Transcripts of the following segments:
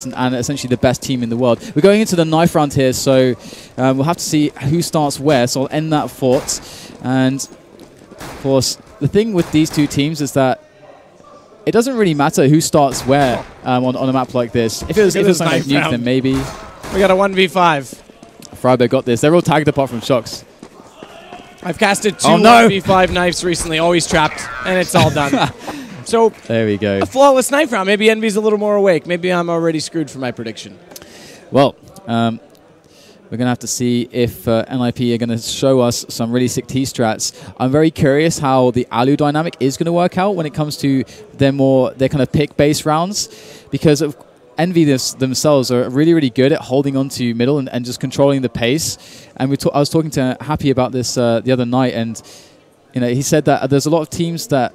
and essentially the best team in the world. We're going into the knife round here, so we'll have to see who starts where, so I'll end that fort. And of course, the thing with these two teams is that it doesn't really matter who starts where on a map like this. If it was something like Nuke, then maybe. We got a 1v5. Frybo got this. They're all tagged apart from Shocks. I've casted two 1v5 knives recently, always trapped, and it's all done. So there we go. A flawless knife round. Maybe Envy's a little more awake. Maybe I'm already screwed for my prediction. Well, we're going to have to see if NiP are going to show us some really sick T-strats. I'm very curious how the Alu dynamic is going to work out when it comes to their kind of pick-based rounds, because of EnVyUs themselves are really, really good at holding on to middle and just controlling the pace. And I was talking to Happy about this the other night, and he said that there's a lot of teams that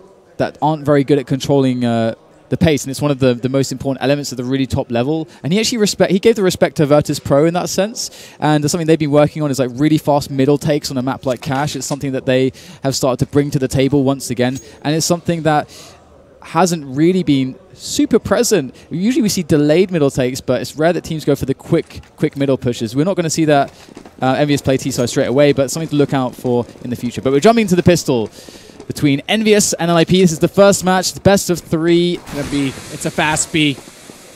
aren't very good at controlling the pace, and it's one of the most important elements at the really top level. And he actually gave the respect to Virtus Pro in that sense, and something they've been working on is like really fast middle takes on a map like Cache. It's something that they have started to bring to the table once again, and it's something that hasn't really been super present. Usually we see delayed middle takes, but it's rare that teams go for the quick middle pushes. We're not going to see that EnVyUs play T-side straight away, but something to look out for in the future. But we're jumping to the pistol between EnVyUs and NiP. This is the first match, the best of three. It's a fast B.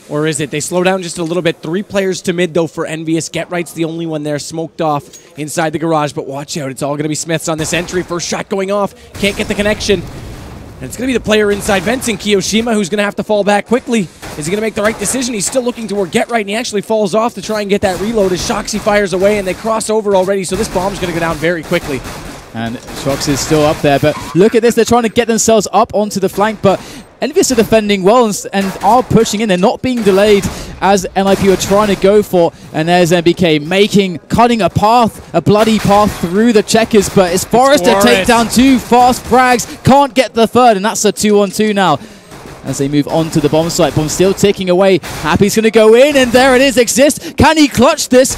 Or is it? They slow down just a little bit. 3 players to mid, though, for EnVyUs. Get Right's the only one there, smoked off inside the garage. But watch out, it's all going to be Smiths on this entry. First shot going off. Can't get the connection. And it's going to be the player inside Vincent, Kiyoshima, who's going to have to fall back quickly. Is he going to make the right decision? He's still looking toward Get Right, and he actually falls off to try and get that reload as Shoxy fires away, and they cross over already, so this bomb's going to go down very quickly. And Shox is still up there, but look at this. They're trying to get themselves up onto the flank, but EnVyUs are defending well and are pushing in. They're not being delayed as NiP are trying to go for. And there's MBK cutting a path, a bloody path through the checkers, but it's Forrest to take down 2 fast frags. Can't get the third, and that's a 2-on-2 now as they move on to the bomb site. Bomb still ticking away. Happy's going to go in, and there it is. Exist. Can he clutch this?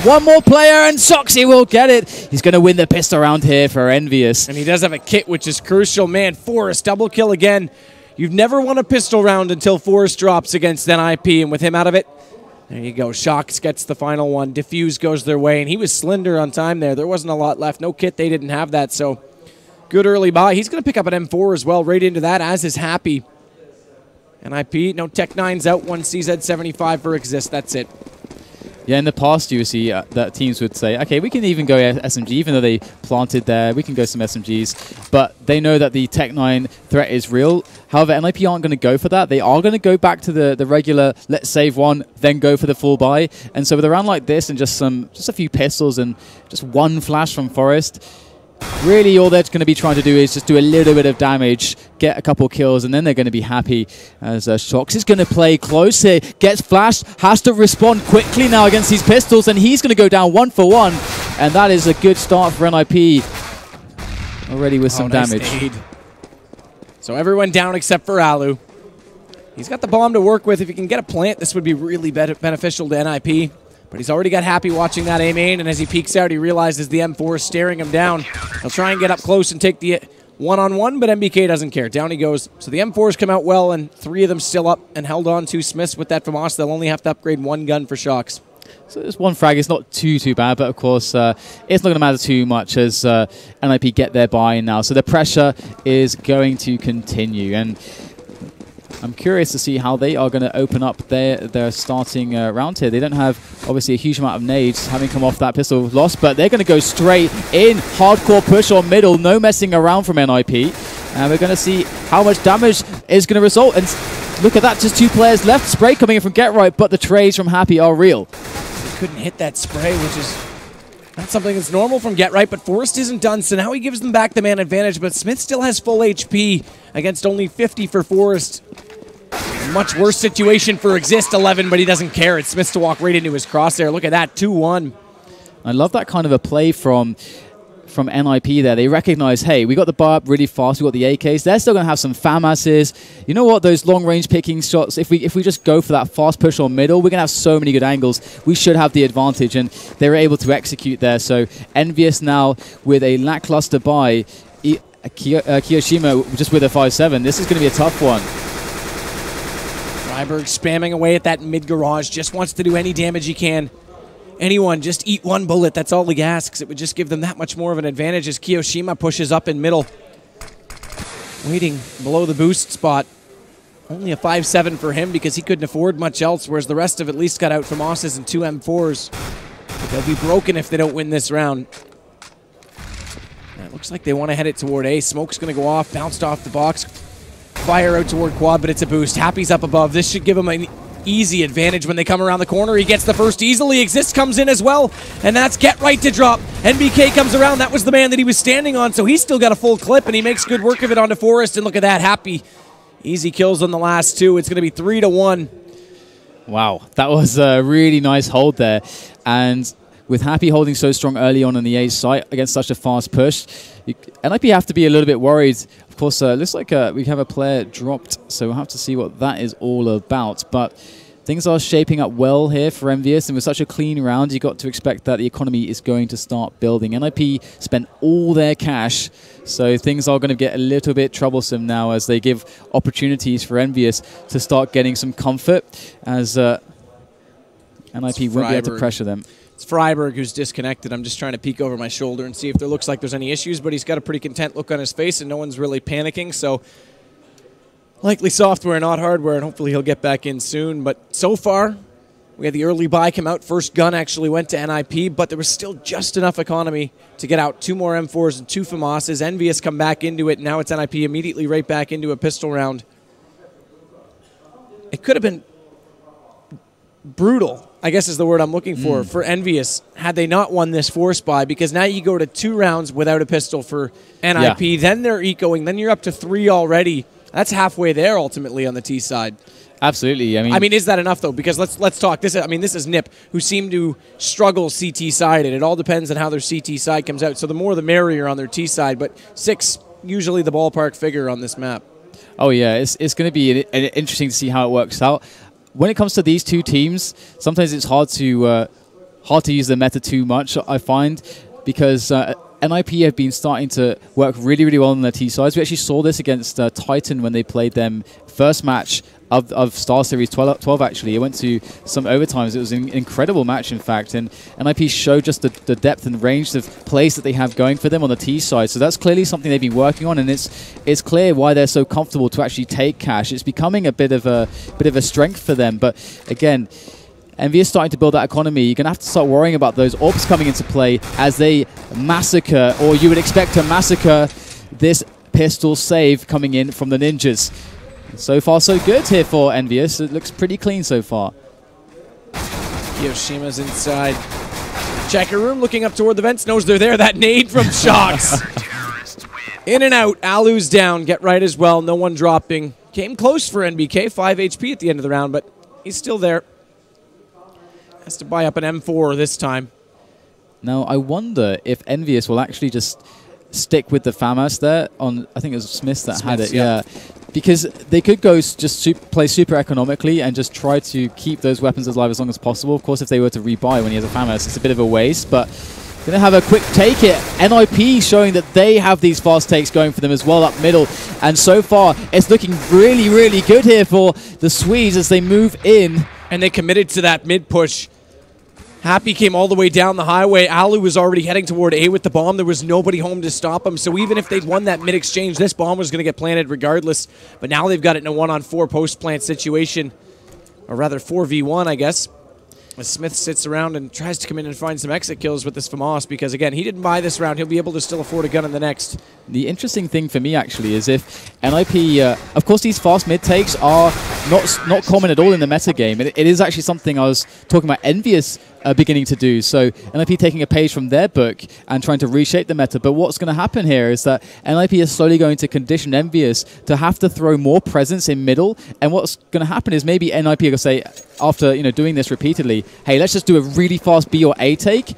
One more player, and Shoxy will get it. He's going to win the pistol round here for EnVyUs. And he does have a kit, which is crucial. Man, Forrest, double kill again. You've never won a pistol round until Forrest drops against NiP, and with him out of it, there you go. Shox gets the final one. Diffuse goes their way, and he was slender on time there. There wasn't a lot left. No kit, they didn't have that, so good early buy. He's going to pick up an M4 as well, right into that, as is Happy. NiP, no Tech 9's out, 1 CZ75 for Exist, that's it. Yeah, in the past, you would see that teams would say, okay, we can even go SMG, even though they planted there, we can go some SMGs. But they know that the Tech 9 threat is real. However, NiP aren't going to go for that. They are going to go back to the regular, let's save one, then go for the full buy. And so with a round like this and just a few pistols and just one flash from Forrest, really all they're going to be trying to do is just do a little bit of damage, get a couple kills, and then they're going to be happy as Shox is going to play close here, gets flashed, has to respond quickly now against these pistols, and he's going to go down 1 for 1, and that is a good start for NiP already with some damage. Nice. So everyone down except for Alu. He's got the bomb to work with. If he can get a plant, this would be really beneficial to NiP. But he's already got Happy watching that A main, and as he peeks out, he realizes the M4 is staring him down. He'll try and get up close and take the one-on-one, but MBK doesn't care. Down he goes. So the M4s come out well, and 3 of them still up and held on to Smiths with that from Us. They'll only have to upgrade 1 gun for Shox. So this one frag is not too bad, but of course it's not going to matter too much as NiP get their buy-in now. So the pressure is going to continue, and I'm curious to see how they are going to open up their starting round here. They don't have, obviously, a huge amount of nades having come off that pistol loss, but they're going to go straight in. Hardcore push on middle, no messing around from NiP. And we're going to see how much damage is going to result. And look at that, just 2 players left. Spray coming in from Get Right, but the trades from Happy are real. He couldn't hit that spray, which is not something that's normal from Get Right, but Forrest isn't done, so now he gives them back the man advantage, but Smith still has full HP against only 50 for Forrest. Much worse situation for Exist 11, but he doesn't care. It's Smith to walk right into his crosshair. Look at that, 2-1. I love that kind of a play from NiP there. They recognize, hey, we got the bar up really fast, we got the AKs. They're still going to have some FAMASs. You know what? Those long-range picking shots, if we just go for that fast push on middle, we're going to have so many good angles. We should have the advantage, and they were able to execute there. So EnVyUs now with a lackluster buy. Kiyoshima just with a 5-7. This is going to be a tough one. Freiberg spamming away at that mid-garage, just wants to do any damage he can. Anyone, just eat one bullet, that's all he asks. It would just give them that much more of an advantage as Kiyoshima pushes up in middle. Waiting below the boost spot. Only a 5-7 for him because he couldn't afford much else, whereas the rest have at least got out from Osses and 2 M4s. But they'll be broken if they don't win this round. It looks like they want to head it toward A. Smoke's going to go off, bounced off the box. Fire out toward quad, but it's a boost. Happy's up above. This should give him an easy advantage when they come around the corner. He gets the first easily. Exist comes in as well, and that's Get Right to drop. NBK comes around. That was the man that he was standing on, so he's still got a full clip, and he makes good work of it onto Forrest. And look at that, Happy. Easy kills on the last 2. It's going to be 3-1. Wow, that was a really nice hold there. And with Happy holding so strong early on in the A site against such a fast push, NiP have to be a little bit worried. Of course, looks like we have a player dropped, so we'll have to see what that is all about. But things are shaping up well here for EnVyUs, and with such a clean round, you got to expect that the economy is going to start building. NiP spent all their cash, so things are going to get a little bit troublesome now as they give opportunities for EnVyUs to start getting some comfort, as NiP won't be able to pressure them. It's Freiberg who's disconnected. I'm just trying to peek over my shoulder and see if there looks like there's any issues, but he's got a pretty content look on his face, and no one's really panicking, so likely software, not hardware, and hopefully he'll get back in soon. But so far, we had the early buy come out. First gun actually went to NiP, but there was still just enough economy to get out 2 more M4s and 2 FAMASs. EnVyUs come back into it, and now it's NiP immediately right back into a pistol round. It could have been brutal, I guess is the word I'm looking for EnVyUs, had they not won this force buy, because now you go to 2 rounds without a pistol for NiP, then they're ecoing, then you're up to 3 already. That's halfway there ultimately on the T side. Absolutely. I mean, is that enough though? Because let's talk. This is NiP, who seem to struggle CT side, and it all depends on how their CT side comes out. So the more the merrier on their T side, but 6 usually the ballpark figure on this map. Oh yeah, it's going to be interesting to see how it works out. When it comes to these 2 teams, sometimes it's hard to use the meta too much, I find, because NiP have been starting to work really, really well on their T sides. We actually saw this against Titan when they played them first match of StarSeries 12 actually. It went to some overtimes. It was an incredible match, in fact, and NiP showed just the depth and range of plays that they have going for them on the T side. So that's clearly something they've been working on, and it's clear why they're so comfortable to actually take cash. It's becoming a bit of a strength for them. But again, EnVyUs starting to build that economy. You're going to have to start worrying about those orbs coming into play as they massacre, or you would expect to massacre, this pistol save coming in from the ninjas. So far, so good here for EnVyUs. It looks pretty clean so far. Yoshima's inside. Checker room looking up toward the vents, knows they're there. That nade from Shocks. In and out. Alu's down. Get Right as well. No one dropping. Came close for NBK. 5 HP at the end of the round, but he's still there. Has to buy up an M4 this time. Now, I wonder if EnVyUs will actually just stick with the FAMAS there on, I think it was Smith that had it, yeah. Because they could go just play super economically and just try to keep those weapons alive as long as possible. Of course, if they were to rebuy when he has a FAMAS, it's a bit of a waste, but going to have a quick take it. NiP showing that they have these fast takes going for them as well up middle. And so far, it's looking really, really good here for the Swedes as they move in. And they committed to that mid push. Happy came all the way down the highway. Alu was already heading toward A with the bomb. There was nobody home to stop him. So even if they'd won that mid-exchange, this bomb was going to get planted regardless. But now they've got it in a 1-on-4 post-plant situation. Or rather, 4v1, I guess. As Smith sits around and tries to come in and find some exit kills with this FAMAS. Because, again, he didn't buy this round. He'll be able to still afford a gun in the next. The interesting thing for me, actually, is if NiP... of course, these fast mid-takes are not common at all in the meta game. It is actually something I was talking about EnVyUs beginning to do. So NiP taking a page from their book and trying to reshape the meta. But what's going to happen here is that NiP is slowly going to condition EnVyUs to have to throw more presence in middle. And what's going to happen is maybe NiP are going to say, after doing this repeatedly, hey, let's just do a really fast B or A take,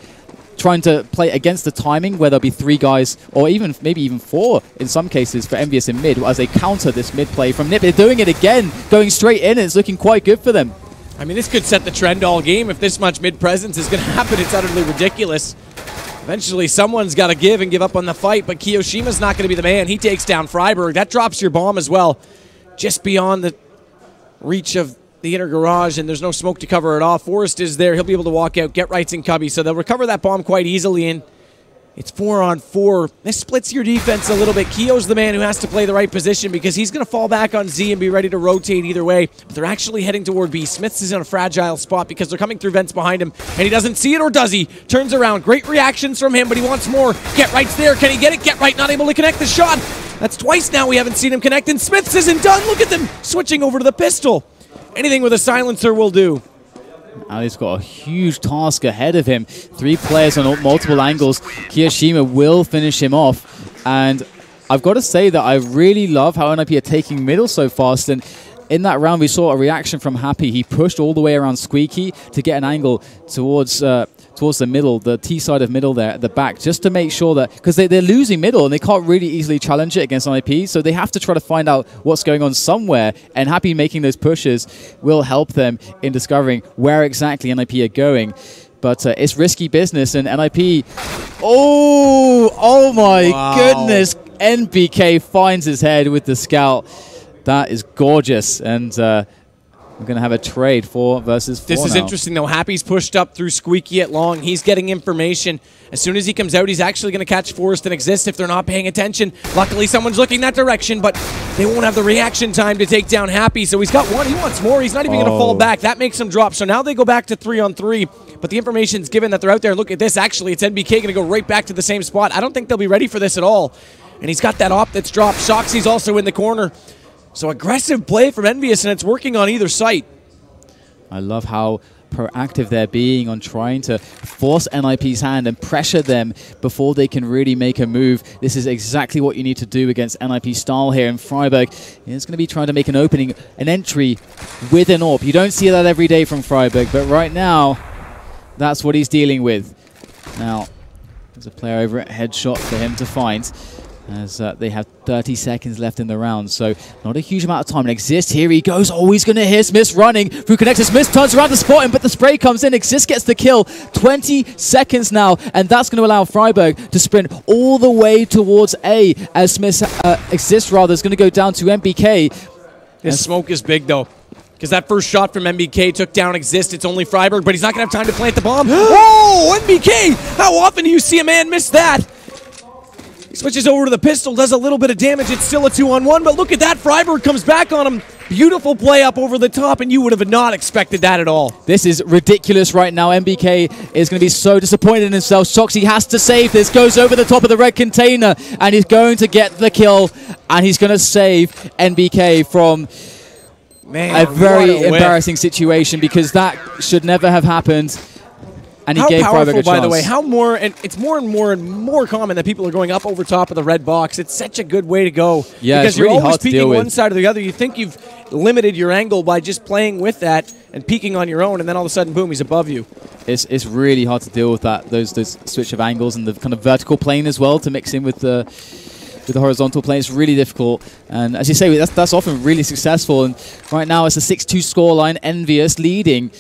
trying to play against the timing where there'll be 3 guys, or maybe even 4 in some cases for EnVyUs in mid, as they counter this mid play from NiP. They're doing it again, going straight in, and it's looking quite good for them. I mean, this could set the trend all game. If this much mid-presence is going to happen, it's utterly ridiculous. Eventually, someone's got to give up on the fight, but Kiyoshima's not going to be the man. He takes down Freiberg. That drops your bomb as well, just beyond the reach of the inner garage, and there's no smoke to cover it off. Forrest is there. He'll be able to walk out, get rights and Cubby, so they'll recover that bomb quite easily, and it's 4-on-4. This splits your defense a little bit. Keo's the man who has to play the right position because he's going to fall back on Z and be ready to rotate either way. But they're actually heading toward B. Smiths is in a fragile spot because they're coming through vents behind him, and he doesn't see it, or does he? Turns around. Great reactions from him, but he wants more. Get Right's there. Can he get it? Get Right not able to connect the shot. That's twice now we haven't seen him connect, and Smiths isn't done. Look at them switching over to the pistol. Anything with a silencer will do. Ali's got a huge task ahead of him. 3 players on multiple angles. Kiyoshima will finish him off. And I've got to say that I really love how NiP are taking middle so fast. And in that round, we saw a reaction from Happy. He pushed all the way around Squeaky to get an angle towards the middle, the T side of middle there at the back, just to make sure that, because they're losing middle and they can't really easily challenge it against NiP, so they have to try to find out what's going on somewhere, and Happy making those pushes will help them in discovering where exactly NiP are going. But it's risky business, and NiP, oh my goodness, NBK finds his head with the scout. That is gorgeous, and we're going to have a trade 4 versus 4 This is interesting, though. Happy's pushed up through Squeaky at long. He's getting information. As soon as he comes out, he's actually going to catch Forrest and Exist if they're not paying attention. Luckily, someone's looking that direction, but they won't have the reaction time to take down Happy. So he's got one. He wants more. He's not even going to fall back. That makes him drop. So now they go back to 3-on-3. But the information's given that they're out there. Look at this. Actually, it's NBK going to go right back to the same spot. I don't think they'll be ready for this at all. And he's got that op that's dropped. Shoxy's also in the corner. So aggressive play from EnVyUs, and it's working on either site. I love how proactive they're being on trying to force NiP's hand and pressure them before they can really make a move. This is exactly what you need to do against NiP style here. And Freiburg is going to be trying to make an opening, an entry with an AWP. You don't see that every day from Freiburg, but right now, that's what he's dealing with. Now, there's a player over at Headshot for him to find, as they have 30 seconds left in the round, so not a huge amount of time. And Exist, here he goes. Oh, he's going to hear Smith running through connector. Smith turns around to spot him, but the spray comes in. Exist gets the kill. 20 seconds now, and that's going to allow Freiburg to sprint all the way towards A, as Smith, Exist rather, is going to go down to NBK. His smoke is big, though, because that first shot from NBK took down Exist. It's only Freiburg, but he's not going to have time to plant the bomb. Oh, NBK! How often do you see a man miss that? He switches over to the pistol, does a little bit of damage. It's still a 2-on-1, but look at that. Freiburg comes back on him. Beautiful play up over the top, and you would have not expected that at all. This is ridiculous right now. NBK is going to be so disappointed in himself. Shoxy has to save this. Goes over the top of the red container, and he's going to get the kill, and he's going to save NBK from a very embarrassing situation, because that should never have happened. And he gave Freiburg a chance. By the way, how more, and it's more and more common that people are going up over top of the red box. It's such a good way to go. Yeah, because it's really you're always hard to deal peeking with. one side or the other. You think you've limited your angle by just playing with that and peeking on your own, and then all of a sudden, boom, he's above you. It's really hard to deal with that, those switch of angles and the kind of vertical plane as well to mix in with the horizontal plane. It's really difficult, and as you say, that's often really successful. And right now, it's a 6-2 scoreline. EnVyUs leading,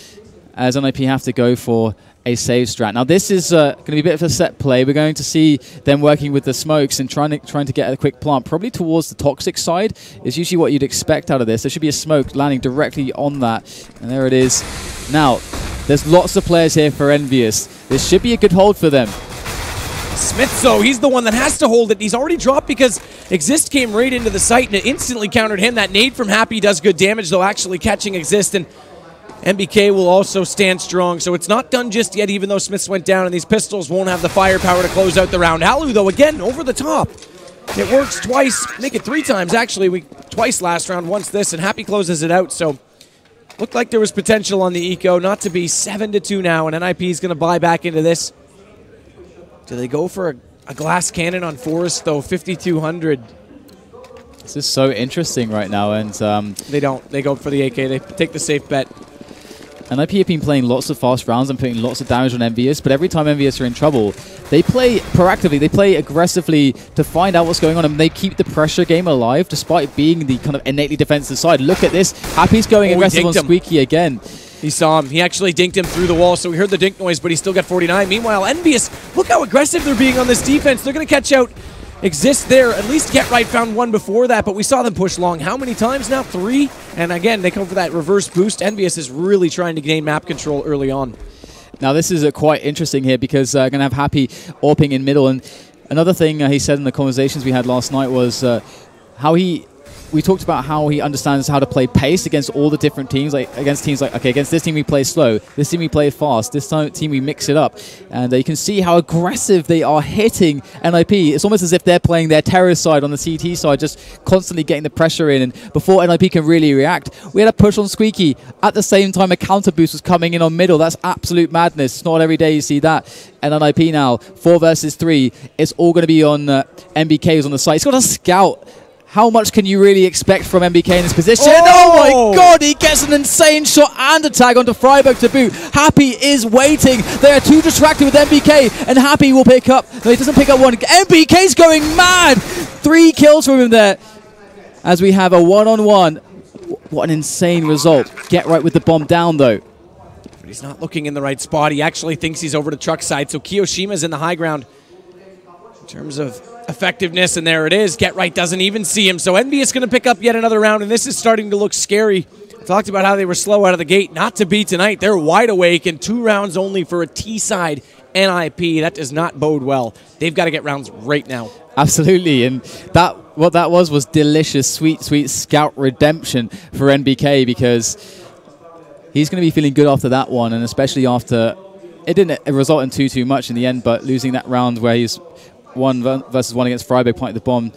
as NiP have to go for a save strat. Now this is going to be a bit of a set play. We're going to see them working with the smokes and trying to get a quick plant, probably towards the toxic side is usually what you'd expect out of this. There should be a smoke landing directly on that, and there it is. Now, there's lots of players here for EnVyUs. This should be a good hold for them. Smith, though, he's the one that has to hold it. He's already dropped because Exist came right into the site and it instantly countered him. That nade from Happy does good damage, though, actually catching Exist, and NBK will also stand strong, so it's not done just yet, even though Smiths went down, and these pistols won't have the firepower to close out the round. Halu, though, again, over the top. It works twice, make it 3 times, actually. Twice last round, once this, and Happy closes it out, so looked like there was potential on the eco, not to be 7-2 now, and NiP is going to buy back into this. Do they go for a glass cannon on Forrest, though? 5,200. This is so interesting right now, and they don't. They go for the AK. They take the safe bet. And NiP have been playing lots of fast rounds and putting lots of damage on EnVyUs, but every time EnVyUs are in trouble, they play proactively, they play aggressively to find out what's going on, and they keep the pressure game alive despite being the kind of innately defensive side. Look at this. Happy's going aggressive on Squeaky again. He saw him. He actually dinked him through the wall, so we heard the dink noise, but he still got 49. Meanwhile, EnVyUs, look how aggressive they're being on this defense. They're going to catch out exists there. At least Get Right found one before that, but we saw them push long. How many times now? 3? And again, they come for that reverse boost. EnVyUs is really trying to gain map control early on. Now this is quite interesting here because going to have Happy AWPing in middle. And another thing he said in the conversations we had last night was we talked about how he understands how to play pace against all the different teams, like against teams like, okay, against this team we play slow, this team we play fast, this team we mix it up. And you can see how aggressive they are hitting NiP. It's almost as if they're playing their terrorist side on the CT side, just constantly getting the pressure in. And before NiP can really react, we had a push on Squeaky. At the same time, a counter boost was coming in on middle. That's absolute madness. It's not every day you see that. And NiP now, 4 versus 3. It's all going to be on NBK who's on the side. He's got a scout. How much can you really expect from NBK in this position? Oh my god, he gets an insane shot and a tag onto Freiburg to boot. Happy is waiting. They are too distracted with NBK, and Happy will pick up. No, he doesn't pick up one. NBK's going mad! 3 kills from him there. As we have a one-on-one. What an insane result. Get Right with the bomb down, though. But he's not looking in the right spot. He actually thinks he's over to truck side, so Kiyoshima's in the high ground. In terms of effectiveness, and there it is. Get Right doesn't even see him, so EnVyUs going to pick up yet another round, and this is starting to look scary. I talked about how they were slow out of the gate. Not to be tonight. They're wide awake, and 2 rounds only for a T-side NiP. That does not bode well. They've got to get rounds right now. Absolutely, and what that was delicious, sweet, sweet scout redemption for NBK, because he's going to be feeling good after that one, and especially after it didn't result in too much in the end, but losing that round where he's 1 versus 1 against Freiburg, planting the bomb.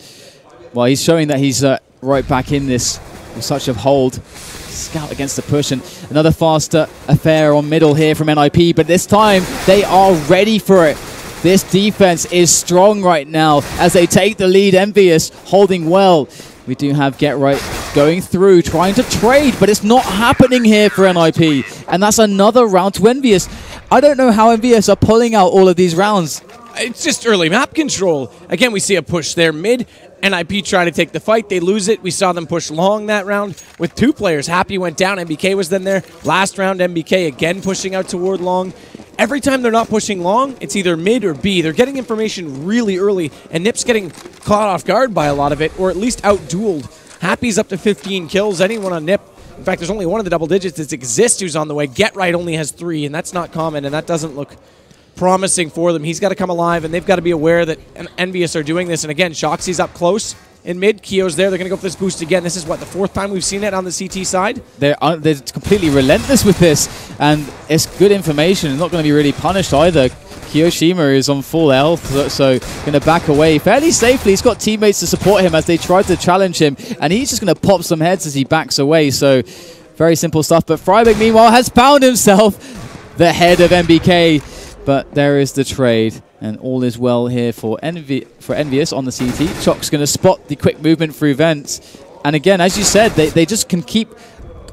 Well, he's showing that he's right back in this with such a hold. Scout against the push, and another faster affair on middle here from NiP, but this time they are ready for it. This defense is strong right now as they take the lead. EnVyUs holding well. We do have Get Right going through, trying to trade, but it's not happening here for NiP. And that's another round to EnVyUs. I don't know how EnVyUs are pulling out all of these rounds. It's just early map control. Again, we see a push there mid. NiP try to take the fight. They lose it. We saw them push long that round with 2 players. Happy went down. NBK was then there. Last round, NBK again pushing out toward long. Every time they're not pushing long, it's either mid or B. They're getting information really early, and NiP's getting caught off guard by a lot of it, or at least out-dueled. Happy's up to 15 kills. Anyone on NiP. In fact, there's only one of the double digits. It's Exist who's on the way. Get Right only has 3, and that's not common, and that doesn't look promising for them. He's got to come alive, and they've got to be aware that EnVyUs are doing this. And again, Shoxy's up close in mid. Kio's there. They're going to go for this boost again. This is, what, the 4th time we've seen it on the CT side? They're completely relentless with this, and it's good information. It's not going to be really punished either. Kiyoshima is on full health, so going to back away fairly safely. He's got teammates to support him as they try to challenge him, and he's just going to pop some heads as he backs away. So very simple stuff. But Freiburg, meanwhile, has found himself the head of NBK. But there is the trade, and all is well here for EnVyUs on the CT. Choc's going to spot the quick movement through vents. And again, as you said, they just can keep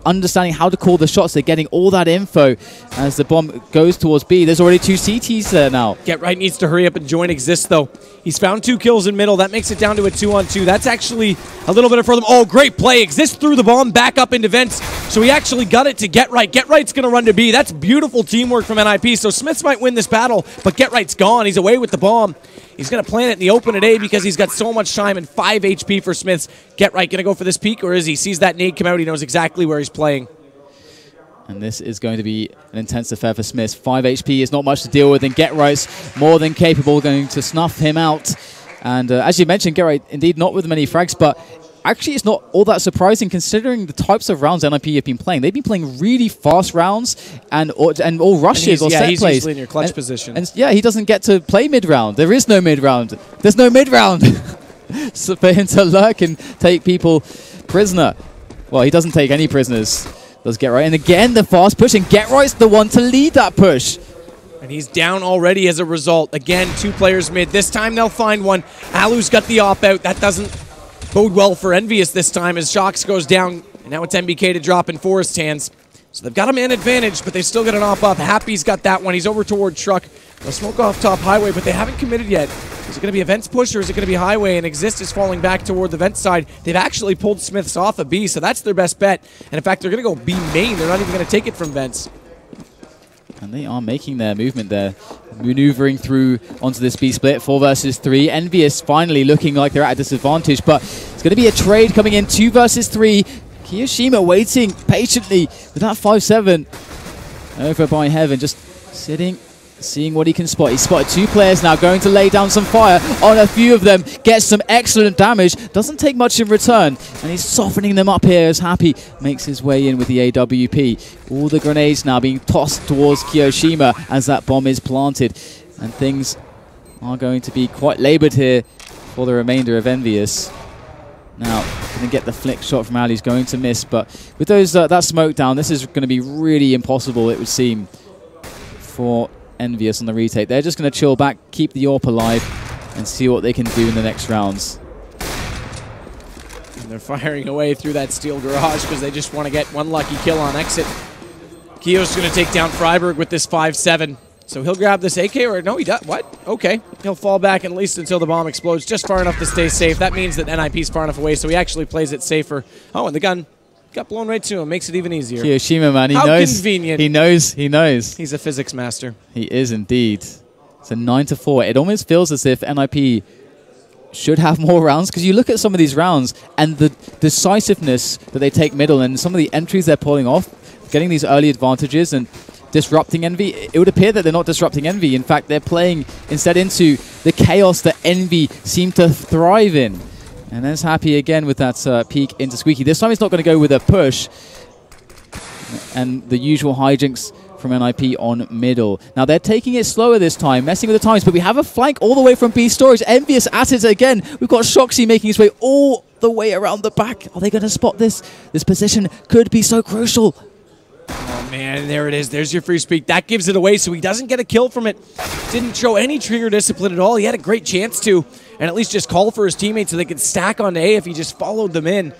understanding how to call the shots. They're getting all that info as the bomb goes towards B. There's already 2 CTs there now. Get Right needs to hurry up and join Exist, though. He's found 2 kills in middle. That makes it down to a 2-on-2. That's actually a little bit for them. Oh, great play. Exist threw the bomb back up into vents, so he actually got it to Get Right. Get Right's going to run to B. That's beautiful teamwork from NiP. So Smiths might win this battle, but Get Right's gone. He's away with the bomb. He's going to plant it in the open at A because he's got so much time and 5 HP for Smiths. Get Right going to go for this peek, or is he? Sees that nade come out. He knows exactly where he's playing. And this is going to be an intense affair for Smiths. 5 HP is not much to deal with, and Get Right's more than capable, going to snuff him out. And as you mentioned, Get Right indeed not with many frags, but actually it's not all that surprising considering the types of rounds NiP have been playing. They've been playing really fast rounds and all rushes or set plays. He's usually in your clutch position. And yeah, he doesn't get to play mid-round. There is no mid-round. There's no mid-round. So for him to lurk and take people prisoner. Well, he doesn't take any prisoners. Does Get Right. And again, the fast push, and Get Right's the one to lead that push. And he's down already as a result. Again, 2 players mid. This time they'll find one. Alu's got the op-out. That doesn't bode well for EnVyUs this time as Shox goes down. And now it's NBK to drop in Forest's hands. So they've got a man advantage, but they've still got an op-up. Happy's got that one. He's over toward Truck. They'll smoke off top highway, but they haven't committed yet. Is it going to be a Vents push, or is it going to be highway? And Exist is falling back toward the Vent side. They've actually pulled Smiths off of B, so that's their best bet. And in fact, they're going to go B main. They're not even going to take it from Vents. And they are making their movement there. maneuvering through onto this B split, 4 versus 3. EnVyUs finally looking like they're at a disadvantage, but it's going to be a trade coming in, 2 versus 3. Kiyoshima waiting patiently with that 5-7 over by Heaven, just sitting, seeing what he can spot. He spotted 2 players now, going to lay down some fire on a few of them, gets some excellent damage, doesn't take much in return, and he's softening them up here as Happy makes his way in with the AWP. All the grenades now being tossed towards Kiyoshima as that bomb is planted, and things are going to be quite laboured here for the remainder of EnVyUs. Now, going to get the flick shot from Ali, he's going to miss, but with those that smoke down, this is going to be really impossible, it would seem, for EnVyUs on the retake. They're just going to chill back, keep the AWP alive, and see what they can do in the next rounds. And they're firing away through that steel garage because they just want to get one lucky kill on exit. Kiyo's going to take down Freiburg with this 5-7. So he'll grab this AK, or no, he does. What? Okay. He'll fall back at least until the bomb explodes, just far enough to stay safe. That means that NiP's far enough away, so he actually plays it safer. Oh, and the gun got blown right to him. Makes it even easier. Kiyoshima, man, he knows. How convenient. He knows. He knows. He's a physics master. He is indeed. It's a 9-4. It almost feels as if NiP should have more rounds, because you look at some of these rounds and the decisiveness that they take middle and some of the entries they're pulling off, getting these early advantages and disrupting Envy. It would appear that they're not disrupting Envy. In fact, they're playing instead into the chaos that Envy seem to thrive in. And there's Happy again with that peek into Squeaky. This time he's not going to go with a push. And the usual hijinks from NiP on middle. Now they're taking it slower this time, messing with the times, but we have a flank all the way from B storage. EnVyUs at it again. We've got Shoxy making his way all the way around the back. Are they going to spot this? This position could be so crucial. Oh, man, there it is. There's your free speak. That gives it away, so he doesn't get a kill from it. Didn't show any trigger discipline at all. He had a great chance to, and at least just call for his teammates so they could stack on A if he just followed them in.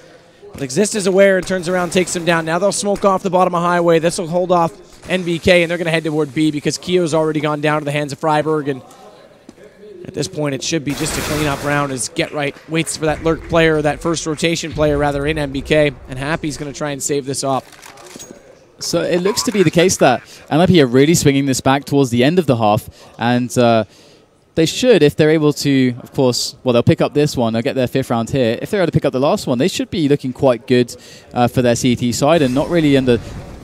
But Exist is aware and turns around, takes him down. Now they'll smoke off the bottom of Highway. This will hold off NVK, and they're going to head toward B because Kiyo's already gone down to the hands of Freiburg. And at this point, it should be just a clean-up round as Get Right waits for that lurk player, that first rotation player, rather, in MBK. And Happy's going to try and save this up. So it looks to be the case that NiP are really swinging this back towards the end of the half, and they should, if they're able to, of course, well, they'll pick up this one, they'll get their 5th round here. If they're able to pick up the last one, they should be looking quite good for their CT side and not really under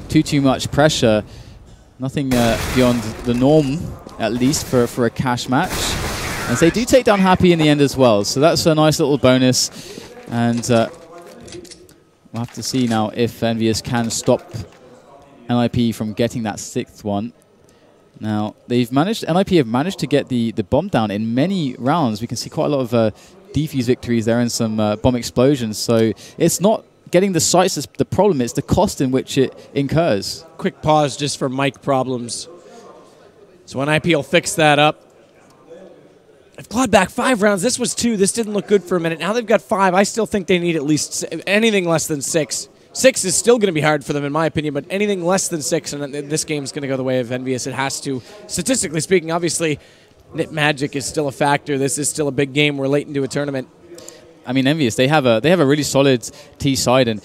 too much pressure. Nothing beyond the norm, at least, for a cash match. And so they do take down Happy in the end as well, so that's a nice little bonus. And we'll have to see now if EnVyUs can stop NiP from getting that 6th one. Now, NiP have managed to get the bomb down in many rounds. We can see quite a lot of defuse victories there and some bomb explosions. So it's not getting the sites that's the problem, it's the cost in which it incurs. Quick pause just for mic problems. So NiP will fix that up. They've clawed back 5 rounds. This was 2. This didn't look good for a minute. Now they've got 5. I still think they need at least anything less than 6. 6 is still going to be hard for them, in my opinion, but anything less than 6, and this game's going to go the way of EnVyUs. It has to. Statistically speaking, obviously, NiP magic is still a factor. This is still a big game. We're late into a tournament. I mean, EnVyUs, they have a really solid T side, and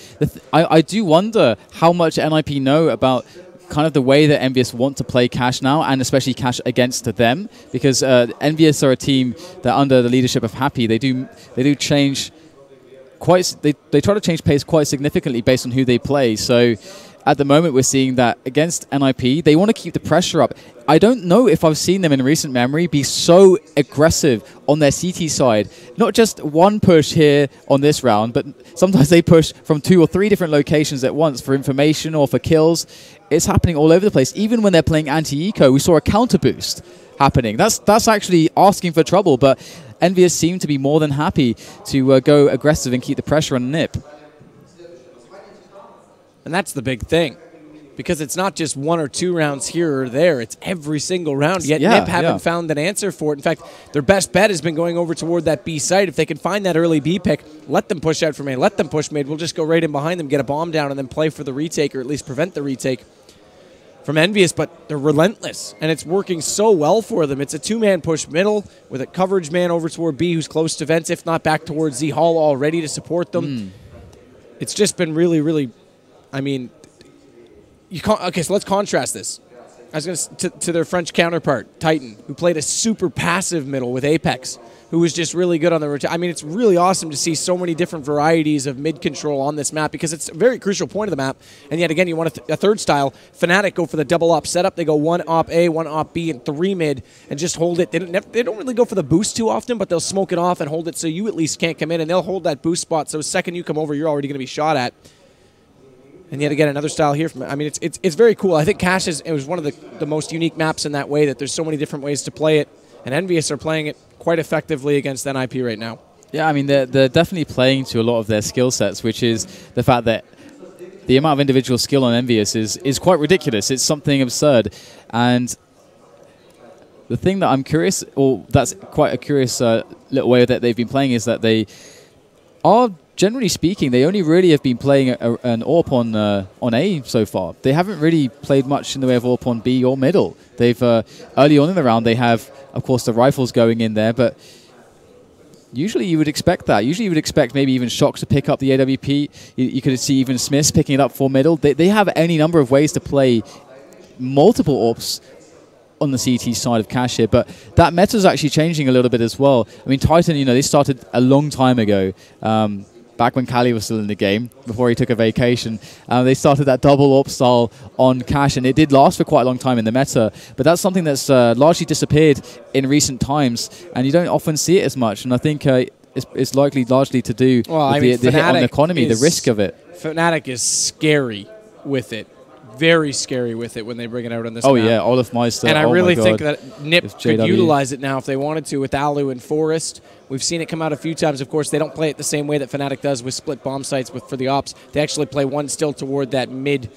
I do wonder how much NiP know about kind of the way that EnVyUs want to play Cash now, and especially Cash against them, because EnVyUs are a team that, under the leadership of Happy, they do change. They try to change pace quite significantly based on who they play. So at the moment, we're seeing that against NiP, they want to keep the pressure up. I don't know if I've seen them in recent memory be so aggressive on their CT side. Not just one push here on this round, but sometimes they push from 2 or 3 different locations at once for information or for kills. It's happening all over the place. Even when they're playing anti-eco, we saw a counter boost happening. That's actually asking for trouble, but EnVyUs seem to be more than happy to go aggressive and keep the pressure on NiP. And that's the big thing, because it's not just 1 or 2 rounds here or there. It's every single round, yet NiP haven't found an answer for it. In fact, their best bet has been going over toward that B site. If they can find that early B pick, let them push out from A, let them push mid. We'll just go right in behind them, get a bomb down, and then play for the retake, or at least prevent the retake from EnVyUs. But they're relentless, and it's working so well for them. It's a 2-man push middle with a coverage man over toward B who's close to vents, if not back towards Z Hall already to support them. It's just been really, really, I mean, okay, so let's contrast this. I was going to their French counterpart, Titan, who played a super passive middle with Apex, who was just really good on the rotation. I mean, it's really awesome to see so many different varieties of mid control on this map because it's a very crucial point of the map. And yet again, you want a third style. Fnatic go for the double op setup. They go 1 op A, 1 op B, and 3 mid, and just hold it. They don't really go for the boost too often, but they'll smoke it off and hold it so you at least can't come in, and they'll hold that boost spot. So the second you come over, you're already going to be shot at. And yet again, another style here. I mean, it's very cool. I think Cash it was one of the most unique maps in that way, that there's so many different ways to play it. And EnVyUs are playing it quite effectively against NiP right now. Yeah, I mean, they're definitely playing to a lot of their skill sets, which is the fact that the amount of individual skill on EnVyUs is quite ridiculous. It's something absurd. And the thing that I'm curious, or that's quite a curious little way that they've been playing, is that they are, generally speaking, they only really have been playing an AWP on A so far. They haven't really played much in the way of AWP on B or middle. They've early on in the round, they have, of course, the rifles going in there, but usually you would expect that. Usually you would expect maybe even Shox to pick up the AWP. You could see even Smiths picking it up for middle. They have any number of ways to play multiple AWPs on the CT side of Cash here, but that meta is actually changing a little bit as well. I mean, Titan, you know, they started a long time ago, back when Cali was still in the game, before he took a vacation. They started that double AWP style on Cash, and it did last for quite a long time in the meta, but that's something that's largely disappeared in recent times, and you don't often see it as much, and I think it's largely to do with the hit on the economy, the risk of it. Fnatic is scary with it. Very scary with it when they bring it out on this map. Yeah, Olaf Meister. And I really think that NiP could utilize it now if they wanted to with Alu and Forest. We've seen it come out a few times. Of course, they don't play it the same way that Fnatic does with split bomb sites for the ops. They actually play one still toward that mid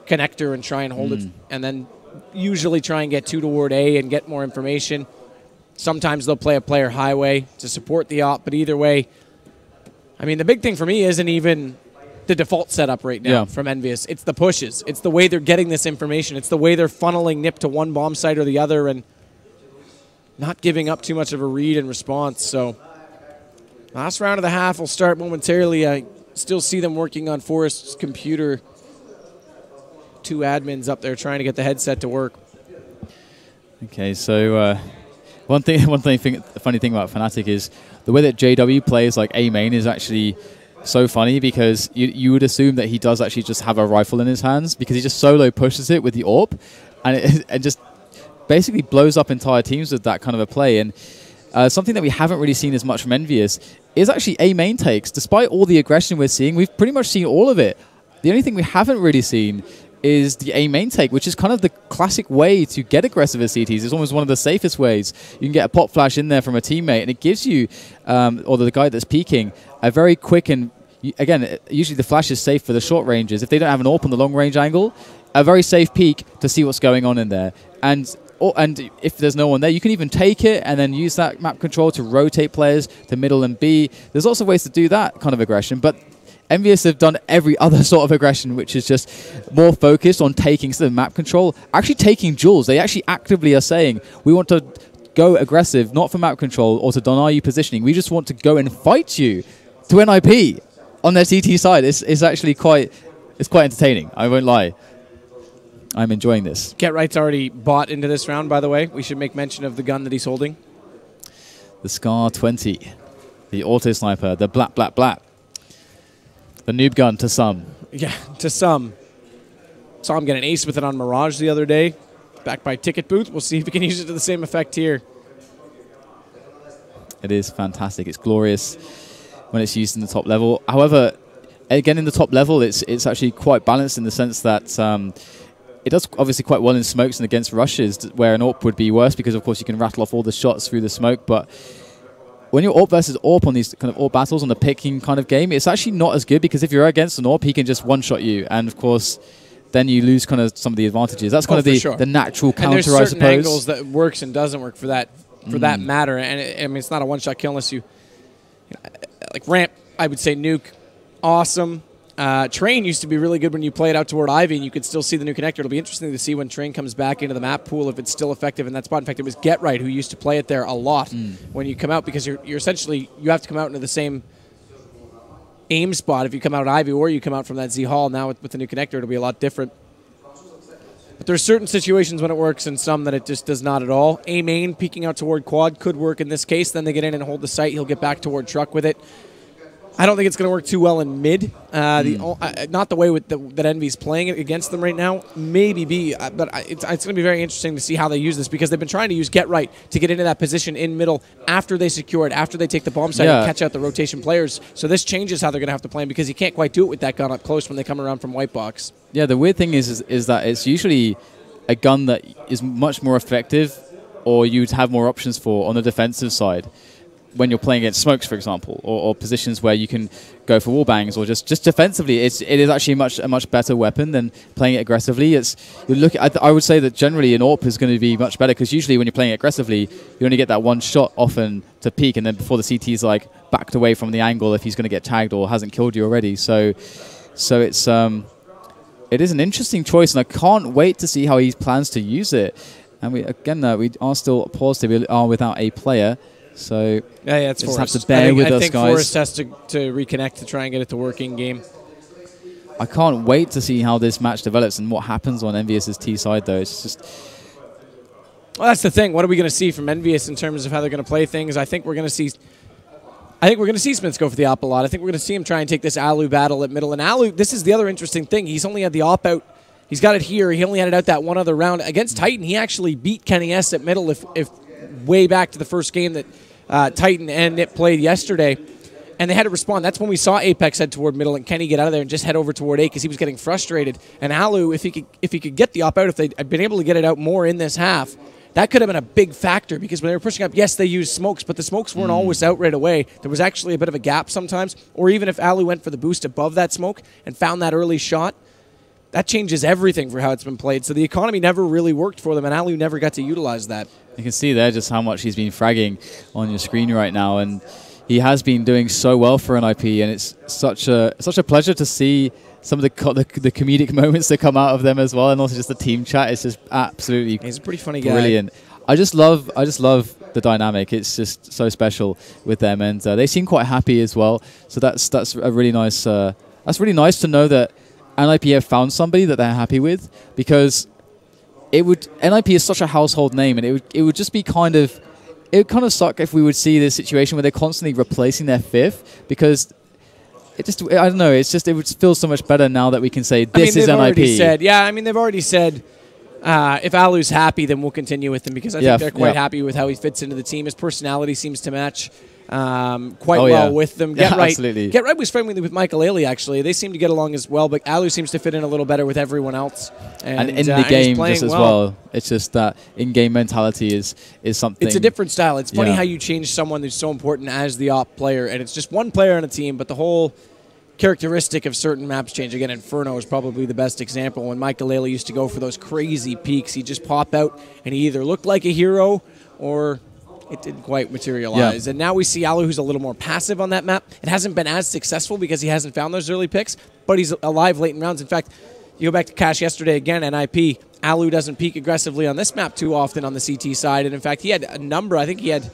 connector and try and hold it, and then usually try and get 2 toward A and get more information. Sometimes they'll play a player highway to support the op, but either way, I mean, the big thing for me isn't even the default setup right now from EnVyUs. It's the pushes. It's the way they're getting this information. It's the way they're funneling NiP to one bomb site or the other and not giving up too much of a read and response. So last round of the half will start momentarily. I still see them working on Forrest's computer. 2 admins up there trying to get the headset to work. Okay, so one funny thing about Fnatic is the way that JW plays like A main is actually so funny, because you would assume that he does actually just have a rifle in his hands, because he just solo pushes it with the AWP, and it just basically blows up entire teams with that kind of a play. And something that we haven't really seen as much from EnVyUs is actually A main takes. Despite all the aggression we're seeing, we've pretty much seen all of it. The only thing we haven't really seen is the A main take, which is kind of the classic way to get aggressive at CTs. It's almost one of the safest ways. You can get a pop flash in there from a teammate, and it gives you, or the guy that's peeking, a very quick and, again, usually the flash is safe for the short ranges. If they don't have an AWP on the long range angle, a very safe peek to see what's going on in there. And if there's no one there, you can even take it and then use that map control to rotate players to middle and B. There's lots of ways to do that kind of aggression, but EnVyUs have done every other sort of aggression, which is just more focused on taking, instead of map control, actually taking duels. They actually actively are saying, we want to go aggressive, not for map control or to deny you positioning. We just want to go and fight you to NiP on their CT side. It's actually quite entertaining, I won't lie. I'm enjoying this. Get Right's already bought into this round, by the way. We should make mention of the gun that he's holding. The Scar 20, the auto sniper, the blap, blap, blap. The noob gun to some. Yeah, to some. Saw him get an ace with it on Mirage the other day. Backed by Ticket Booth. We'll see if we can use it to the same effect here. It is fantastic. It's glorious when it's used in the top level. However, again, in the top level, it's actually quite balanced in the sense that it does obviously quite well in smokes and against rushes, where an AWP would be worse because, of course, you can rattle off all the shots through the smoke. But when you're AWP versus AWP on these kind of AWP battles on the picking kind of game, it's actually not as good, because if you're against an AWP, he can just one-shot you. And, of course, then you lose kind of some of the advantages. That's kind of the natural counter, I suppose. And there's certain angles that works and doesn't work for that matter. And I mean, it's not a one-shot kill unless you like ramp. I would say nuke, awesome. Train used to be really good when you play it out toward Ivy, and you could still see the new connector. It'll be interesting to see when Train comes back into the map pool if it's still effective in that spot. In fact, it was Get Right who used to play it there a lot when you come out, because you're essentially, you have to come out into the same aim spot if you come out Ivy or you come out from that Z Hall. Now with the new connector, it'll be a lot different. But there's certain situations when it works and some that it just does not at all. A main peeking out toward quad could work in this case. Then they get in and hold the site. He'll get back toward truck with it. I don't think it's going to work too well in mid. Not the way that Envy's playing it against them right now. Maybe B, but it's going to be very interesting to see how they use this because they've been trying to use Get Right to get into that position in middle after they secure it, after they take the bomb site and catch out the rotation players. So this changes how they're going to have to play him because you can't quite do it with that gun up close when they come around from white box. Yeah, the weird thing is that it's usually a gun that is much more effective or you'd have more options for on the defensive side when you're playing against smokes, for example, or positions where you can go for wall bangs, or just defensively, it is actually a much better weapon than playing it aggressively. I would say that generally an AWP is going to be much better because usually when you're playing it aggressively, you only get that one shot often to peek, and then before the CT's like backed away from the angle if he's going to get tagged or hasn't killed you already. So it is an interesting choice, and I can't wait to see how he plans to use it. And we are still paused here. We are without a player. So it's just Forrest. have to bear with us, guys. I think Forrest has to reconnect to try and get it to working game. I can't wait to see how this match develops and what happens on EnVyUs' T side, though. It's just... Well, that's the thing. What are we going to see from EnVyUs in terms of how they're going to play things? I think we're going to see Smits go for the op a lot. I think we're going to see him try and take this Alu battle at middle. And Alu, this is the other interesting thing. He's only had the op out. He's got it here. He only had it out that one other round. Against Titan, he actually beat Kenny S at middle if way back to the first game that Titan and NiP played yesterday, and they had to respond. That's when we saw Apex head toward middle and Kenny get out of there and just head over toward A because he was getting frustrated. And Alu, if he could get the op out, if they had been able to get it out more in this half, that could have been a big factor because when they were pushing up, yes, they used smokes, but the smokes weren't always out right away. There was actually a bit of a gap sometimes, or even if Alu went for the boost above that smoke and found that early shot, that changes everything for how it's been played. So the economy never really worked for them, and Alu never got to utilize that. You can see there just how much he's been fragging on your screen right now, and he has been doing so well for NiP, and it's such a pleasure to see some of the comedic moments that come out of them as well, and also just the team chat. It's just absolutely he's a pretty funny guy. Brilliant. I just love the dynamic. It's just so special with them, and they seem quite happy as well. So that's a really nice. That's really nice to know that NiP have found somebody that they're happy with, because NiP is such a household name, and it would just be it would kind of suck if we would see this situation where they're constantly replacing their fifth, because I don't know, it would feel so much better now that we can say this is NiP. They've already said if Alu's happy, then we'll continue with him, because I think they're quite happy with how he fits into the team. His personality seems to match quite well with them. Get Right was friendly with Michael Ailey, actually. They seem to get along as well, but Alu seems to fit in a little better with everyone else. And in the game just as well. It's just that in-game mentality is something. It's a different style. It's funny how you change someone who's so important as the op player, and it's just one player on a team, but the whole characteristic of certain maps change. Again, Inferno is probably the best example. When Michael Ailey used to go for those crazy peaks, he'd just pop out, and he either looked like a hero or it didn't quite materialize. And now we see Alu, who's a little more passive on that map. It hasn't been as successful because he hasn't found those early picks, but he's alive late in rounds. In fact, you go back to Cash yesterday again, NiP, Alu doesn't peak aggressively on this map too often on the CT side. And in fact, he had a number, I think he had,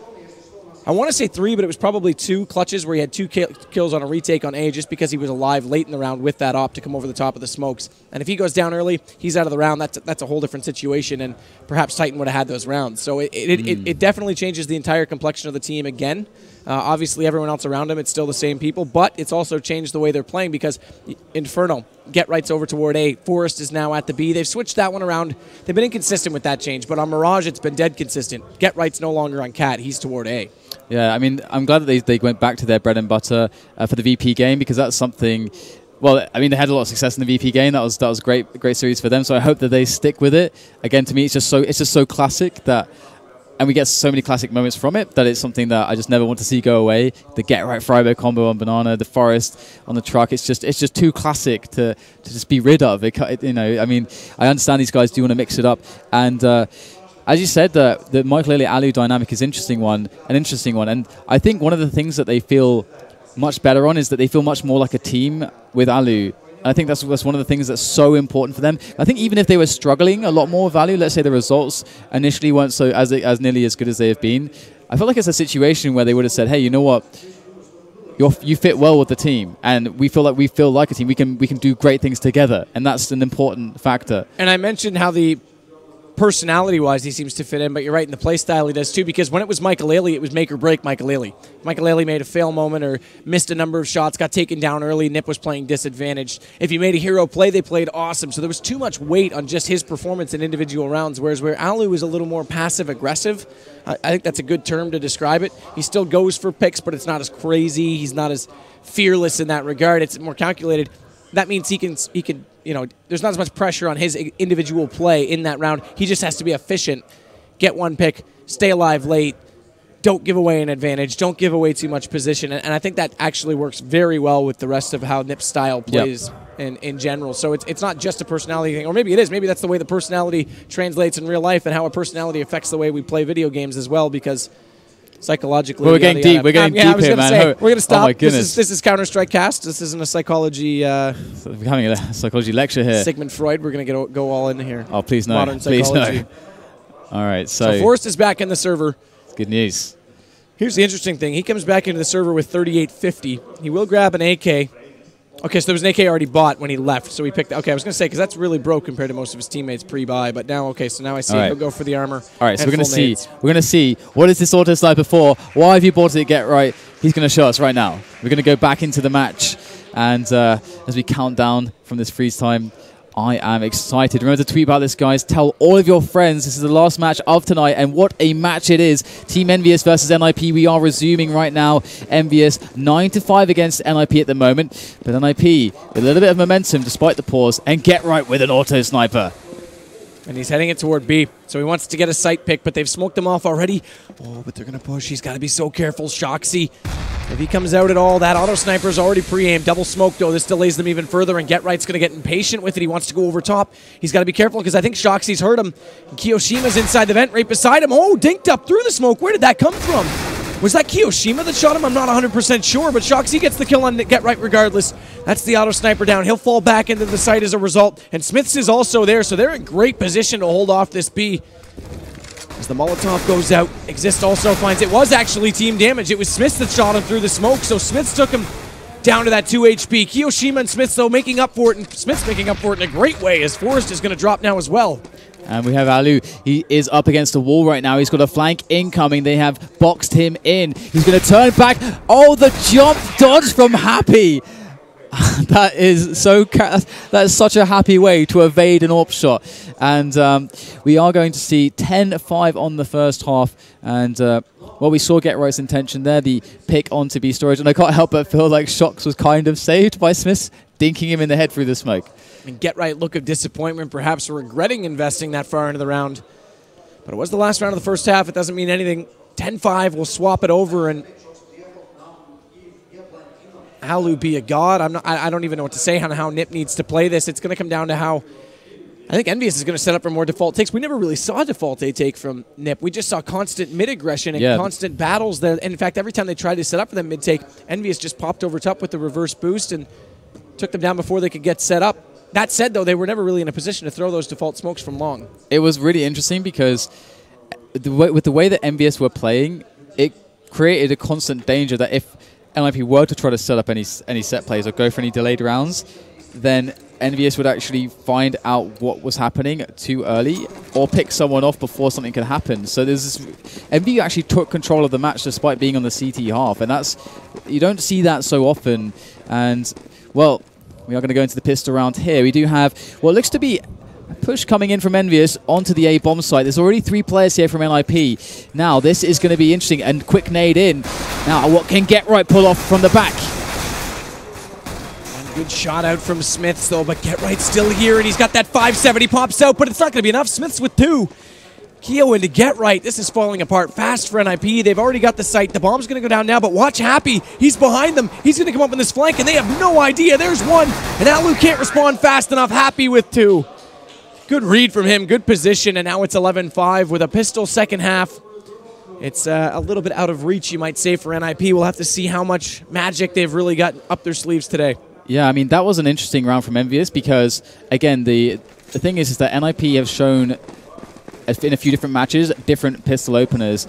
I want to say 3, but it was probably 2 clutches where he had 2 kills on a retake on A just because he was alive late in the round with that op to come over the top of the smokes. And if he goes down early, he's out of the round. That's a whole different situation, and perhaps Titan would have had those rounds. So it definitely changes the entire complexion of the team again. Obviously, everyone else around him, it's still the same people, but it's also changed the way they're playing because Inferno, Get Right's over toward A. Forrest is now at the B. They've switched that one around. They've been inconsistent with that change, but on Mirage, it's been dead consistent. Get Right's no longer on Cat. He's toward A. Yeah, I mean, I'm glad that they went back to their bread and butter for the VP game, because that's something. Well, I mean, they had a lot of success in the VP game. That was a great series for them. So I hope that they stick with it. Again, to me, it's just so classic that, and we get so many classic moments from it, that it's something that I just never want to see go away. The Get Right Frybo combo on Banana, the Forest on the truck. It's just too classic to just be rid of. You know, I mean, I understand these guys do want to mix it up, and. As you said, the Michael Ailey Alu dynamic is an interesting one, and I think one of the things that they feel much better on is that they feel much more like a team with Alu. I think that's one of the things that's so important for them. I think even if they were struggling a lot more with Alu, let's say the results initially weren't so as nearly as good as they have been, I feel like it's a situation where they would have said, hey, you know what? You fit well with the team, and we feel like a team. We can do great things together, and that's an important factor. And I mentioned how the personality-wise, he seems to fit in, but you're right, in the play style he does too, because when it was Michael Ailey, it was make or break Michael Ailey. Michael Ailey made a fail moment or missed a number of shots, got taken down early, NiP was playing disadvantaged. If he made a hero play, they played awesome. So there was too much weight on just his performance in individual rounds, whereas where Alu is a little more passive-aggressive, I think that's a good term to describe it. He still goes for picks, but it's not as crazy. He's not as fearless in that regard. It's more calculated. That means he can, you know, there's not as much pressure on his individual play in that round. He just has to be efficient, get one pick, stay alive late, don't give away an advantage, don't give away too much position. And I think that actually works very well with the rest of how NiP's style plays in general. So it's not just a personality thing, or maybe it is. Maybe that's the way the personality translates in real life and how a personality affects the way we play video games as well, because psychologically, well, we're getting deep. We're getting deep here, man. We're going to stop. Oh my goodness. This is Counter-Strike Cast. This isn't a psychology. We're having a psychology lecture here. Sigmund Freud. We're going to go all in here. Oh, please no. Modern psychology. Please no. All right. So Forrest is back in the server. Good news. Here's the interesting thing. He comes back into the server with 3850. He will grab an AK. Okay, so there was an AK already bought when he left, so he picked. Okay, I was going to say, because that's really broke compared to most of his teammates pre-buy, but now, okay, so now I see he'll go for the armor. All right, so we're going to see what is this auto sniper for? Why have you bought it? Get right. He's going to show us right now. We're going to go back into the match, and as we count down from this freeze time, I am excited. Remember to tweet about this, guys. Tell all of your friends this is the last match of tonight, and what a match it is. Team EnVyUs versus NiP. We are resuming right now. EnVyUs 9-5 against NiP at the moment, but NiP with a little bit of momentum despite the pause, and Get Right with an auto sniper. And he's heading it toward B. So he wants to get a sight pick, but they've smoked him off already. Oh, but they're going to push. He's got to be so careful. Shoxy, if he comes out at all, that auto sniper's already pre-aimed. Double smoke, though. This delays them even further, and Get Right's going to get impatient with it. He wants to go over top. He's got to be careful, because I think Shoxy's hurt him. And Kiyoshima's inside the vent right beside him. Oh, dinked up through the smoke. Where did that come from? Was that Kiyoshima that shot him? I'm not 100% sure, but Shoxy gets the kill on Get Right regardless. That's the auto sniper down. He'll fall back into the site as a result, and Smiths is also there, so they're in great position to hold off this B. As the Molotov goes out, Exist also finds it was actually team damage. It was Smiths that shot him through the smoke, so Smiths took him down to that 2 HP. Kiyoshima and Smiths, though, making up for it, and Smiths making up for it in a great way, as Forrest is going to drop now as well. And we have Alu. He is up against the wall right now. He's got a flank incoming. They have boxed him in. He's going to turn back. Oh, the jump dodge from Happy. That is such a happy way to evade an AWP shot. And we are going to see 10-5 on the first half. And well, we saw Get Right's intention there, the pick onto B storage. And I can't help but feel like Shox was kind of saved by Smiths, dinking him in the head through the smoke. And Get Right look of disappointment, perhaps regretting investing that far into the round. But it was the last round of the first half. It doesn't mean anything. 10-5, we'll swap it over, and Alu be a god. I don't even know what to say on how NiP needs to play this. It's going to come down to how I think EnVyUs is going to set up for more default takes. We never really saw a default A take from NiP. We just saw constant mid-aggression and constant battles there. And in fact, every time they tried to set up for that mid-take, EnVyUs just popped over top with the reverse boost and took them down before they could get set up. That said, though, they were never really in a position to throw those default smokes from long. It was really interesting because with the way that EnVyUs were playing, it created a constant danger that if NiP were to try to set up any set plays or go for any delayed rounds, then EnVyUs would actually find out what was happening too early or pick someone off before something could happen. So there's this, EnVyUs actually took control of the match despite being on the CT half, and you don't see that so often. And well, we are going to go into the pistol round here. We do have what looks to be a push coming in from EnVyUs onto the A bomb site. There's already 3 players here from NiP. Now this is going to be interesting, and quick nade in. Now what can Get Right pull off from the back? Good shot out from Smiths, though, but Get Right's still here, and he's got that 570 pops out, but it's not going to be enough. Smiths with 2. Keo into Get Right. This is falling apart fast for NiP. They've already got the site. The bomb's going to go down now, but watch Happy. He's behind them. He's going to come up in this flank, and they have no idea. There's 1, and Alu can't respond fast enough. Happy with 2. Good read from him. Good position, and now it's 11-5 with a pistol second half. It's a little bit out of reach, you might say, for NiP. We'll have to see how much magic they've really got up their sleeves today. Yeah, I mean, that was an interesting round from EnVyUs because, again, the thing is that NiP have shown in a few different matches different pistol openers.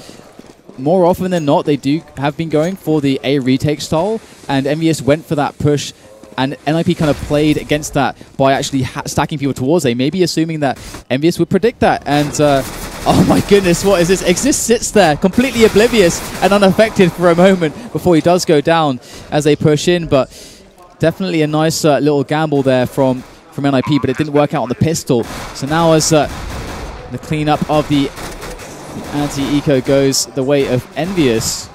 More often than not, they have been going for the A retake style, and EnVyUs went for that push And NiP kind of played against that by actually stacking people towards A, maybe assuming that EnVyUs would predict that. And oh my goodness, what is this? Exist sits there completely oblivious and unaffected for a moment before he does go down as they push in. But definitely a nice little gamble there from NiP, but it didn't work out on the pistol. So now as the cleanup of the anti-eco goes the way of EnVyUs,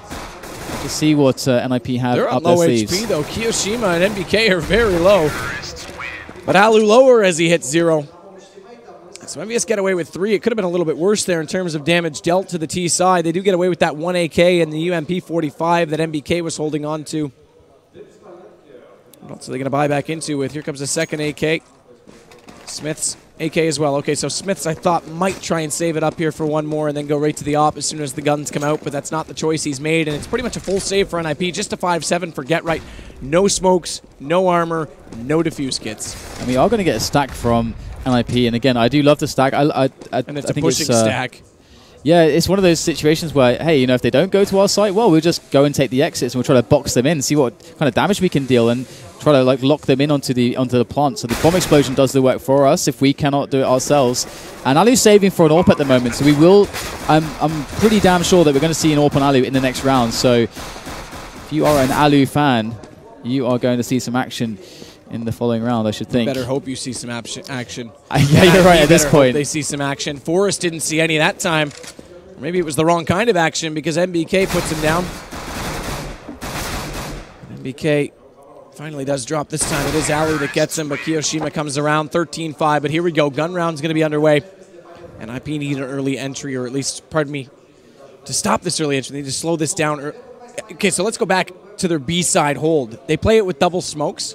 to see what NiP have They're up on their low sleeves. HP though. Kiyoshima and NBK are very low. But Alu lower as he hits 0. So EnVyUs get away with 3. It could have been a little bit worse there in terms of damage dealt to the T side. They do get away with that 1 AK and the UMP 45 that NBK was holding on to. What else are they going to buy back into with? Here comes the second AK. Smith's AK as well. Okay, so Smith's, I thought, might try and save it up here for one more and then go right to the op as soon as the guns come out, but that's not the choice he's made, and it's pretty much a full save for NiP. Just a 5-7 for Get Right. No smokes, no armor, no defuse kits. And we are going to get a stack from NiP, and again, I do love the stack. And it's a pushing stack. Yeah, it's one of those situations where, hey, you know, if they don't go to our site, well, we'll just go and take the exits and we'll try to box them in, see what kind of damage we can deal, and try to like lock them in onto the plant. So the bomb explosion does the work for us if we cannot do it ourselves. And Alu's saving for an AWP at the moment, so we will. I'm pretty damn sure that we're going to see an AWP on Alu in the next round. So if you are an Alu fan, you are going to see some action in the following round, I should think. Better hope you see some action. Yeah, you're right at this point. They see some action. Forrest didn't see any that time. Or maybe it was the wrong kind of action because NBK puts him down. NBK finally does drop this time. It is Alu that gets him, but Kiyoshima comes around 13-5. But here we go. Gun round's going to be underway. And NiP need an early entry, or at least, pardon me, to stop this early entry. They need to slow this down. Okay, so let's go back to their B-side hold. They play it with double smokes.